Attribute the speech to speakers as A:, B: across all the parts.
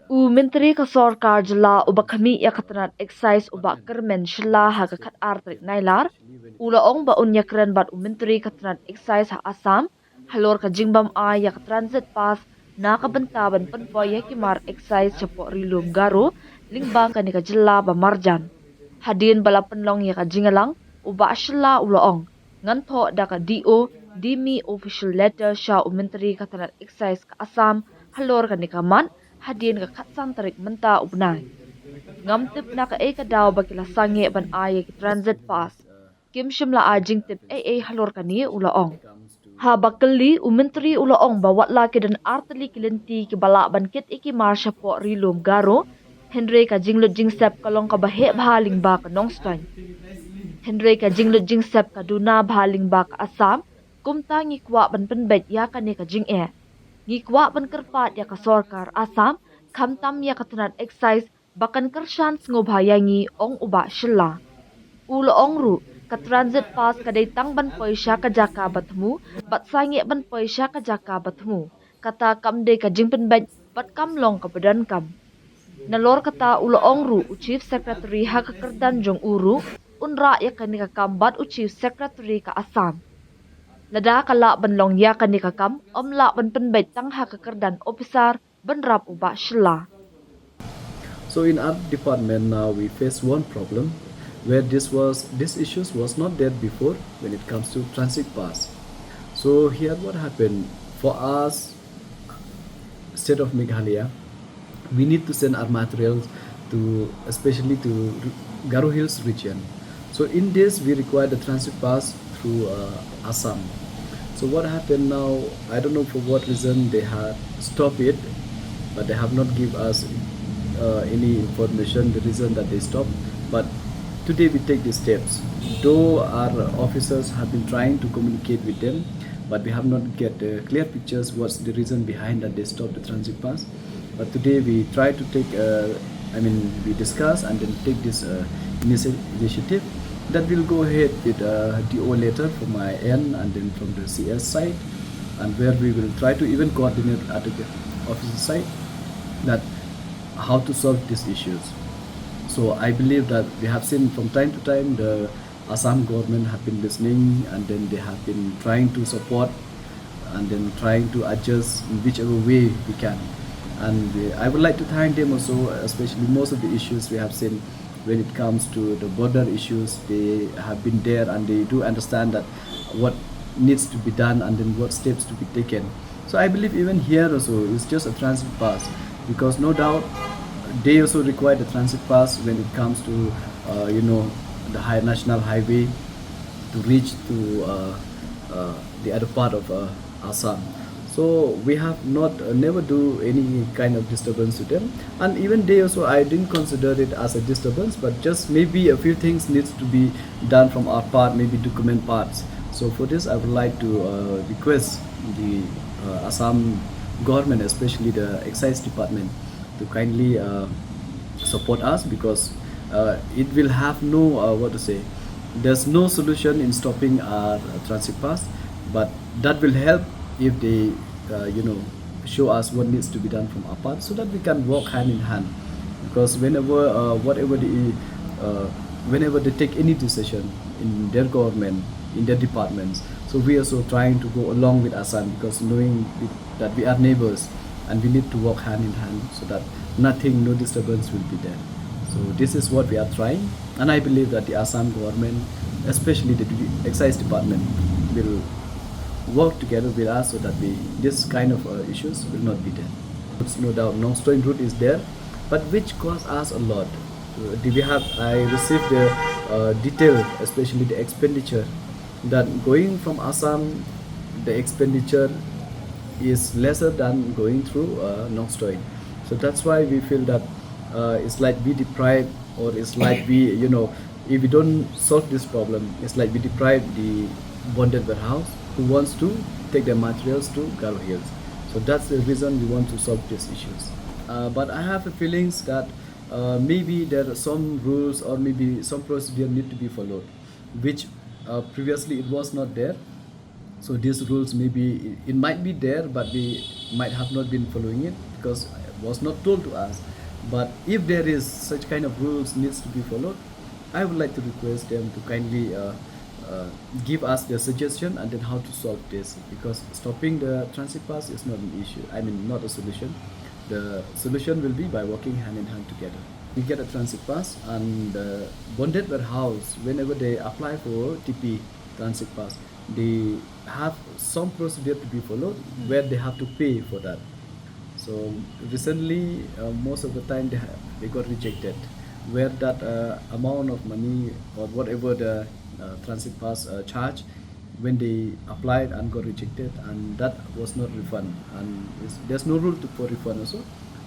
A: Myntri ka sorkar jala uba kami ya katranat excise uba kermen shila ha ka khat artrik nailar. Ula ong ba unya kren bat Myntri katranat excise ha Assam. Halor ka jingbam ay ya ka transit pass na ka bantaban pynpoi ya kimar excise chapo Rilum Garo lingbang ka ni ka jala ba marjan. Hadin bala penlong ya ka jingalang uba shila ula ong. Nganto da ka DO dimi official letter sha Myntri katranat excise ka Assam halor ka ni ka man hadin ka khatsan tarik menta ubnai. Ngam tip na ka ka daw ba kila sange ban ay ki transit pass. Kim shimla ajing tip halor ka ni ulaong. Ha bakali Myntri ulaong ba watla ki dan artali kilinti ki bala ban kit iki marsha po Rilum Garo. Henry ka jinglut jing sep kalong ka bahe bhaling ba ka nongstoy. Henry ka jinglut jing sep ka duna bhaling ba ka Assam. Kumta ngikwa ban penbet ya ka ni ka jing ngikwa ban kerpat ya ka sorkar Assam kamtam ya katanat excise bakan kershan ngobhayangi ong uba shilla. Ulo ong ru ka transit pass ka tang ban poisha ka jaka batmu bat sangi ban poisha ka jaka batmu kata kamde ka jingpen bat bat kamlong ka badan kam. Nalor kata ulo ong ru u chief secretary ha ka kerdan jong uru unra ya kanika kambat u chief secretary ka Assam. Lada kala banlong ya kanika kam omla ban penbait tang ha ka kerdan officer banrap uba shilla.
B: So in our department now we face one problem where this issues was not there before when it comes to transit pass. So here what happened for us, state of Meghalaya, we need to send our materials to especially to Garo Hills region. So in this we require the transit pass through Assam. So what happened now, I don't know for what reason they had stopped it, but they have not give us any information the reason that they stopped. But today we take these steps, though our officers have been trying to communicate with them, but we have not get clear pictures what's the reason behind that they stopped the transit pass. But today we try to take we discuss and then take this initiative that will go ahead with DO letter from my end and then from the CS side, and where we will try to even coordinate at the officer side that how to solve these issues. So I believe that we have seen from time to time the Assam government have been listening, and then they have been trying to support and then trying to adjust in whichever way we can. And I would like to thank them also, especially most of the issues we have seen when it comes to the border issues. They have been there and they do understand that what needs to be done and then what steps to be taken. So I believe even here also it's just a transit pass, because no doubt they also require the transit pass when it comes to the high national highway to reach to the other part of Assam. So we have not never do any kind of disturbance to them, and even they also, I didn't consider it as a disturbance, but just maybe a few things needs to be done from our part, maybe document parts. So for this I would like to request the Assam government, especially the excise department, to kindly support us, because it will have no there's no solution in stopping our transit pass, but that will help if they show us what needs to be done from our part, so that we can work hand in hand. Because whenever they take any decision in their government, in their departments, so we are also trying to go along with Assam, because knowing that we are neighbors and we need to work hand in hand, so that no disturbance will be there. So this is what we are trying, and I believe that the Assam government, especially the excise department, will work together with us so that this kind of issues will not be there. It's no doubt non-stowing route is there, but which costs us a lot. I received the detail, especially the expenditure, that going from Assam, the expenditure is lesser than going through non-stowing. So that's why we feel that it's like we deprive, or it's like if we don't solve this problem, it's like we deprive the bonded warehouse who wants to take their materials to Garo Hills. So that's the reason we want to solve these issues. But I have a feelings that maybe there are some rules or maybe some procedure need to be followed, which previously it was not there. So these rules maybe it might be there, but we might have not been following it because it was not told to us. But if there is such kind of rules needs to be followed, I would like to request them to kindly give us their suggestion and then how to solve this, because stopping the transit pass is not an issue. I mean, not a solution. The solution will be by working hand in hand together. We get a transit pass, and the bonded warehouse, whenever they apply for TP transit pass, they have some procedure to be followed where they have to pay for that. So recently, most of the time they got rejected, where that amount of money or whatever the transit pass charge, when they applied and got rejected, and that was not refunded, and there's no rule for refund also.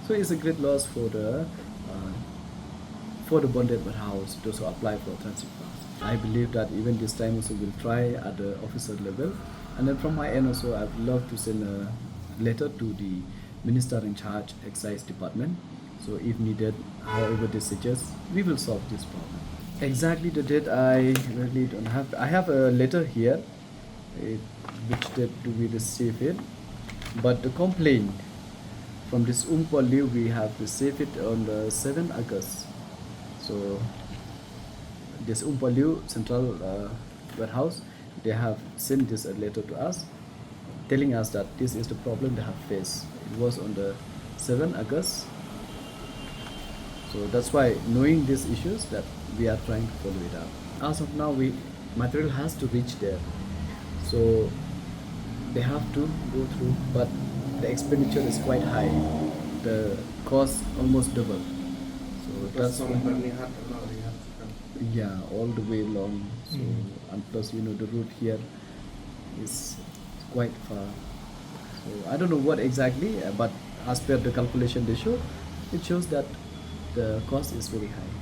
B: So it's a great loss for the bonded warehouse to also apply for transit pass. I believe that even this time also we'll try at the officer level, and then from my end also I'd love to send a letter to the minister in charge, Excise department. So if needed, however they suggest, we will solve this problem. Exactly the date I really don't have. I have a letter here, it, which date do we receive it? But the complaint from this Liu, we have received it on the 7th August. So this Liu Central Warehouse, they have sent this letter to us, telling us that this is the problem they have faced. It was on the 7th August. So that's why, knowing these issues, that we are trying to follow it up. As of now, material has to reach there. So they have to go through, but the expenditure is quite high. The cost almost double. So that's why, yeah, all the way long. So and plus, the route here is quite far. So I don't know what exactly, but as per the calculation they show, it shows that the cost is very high.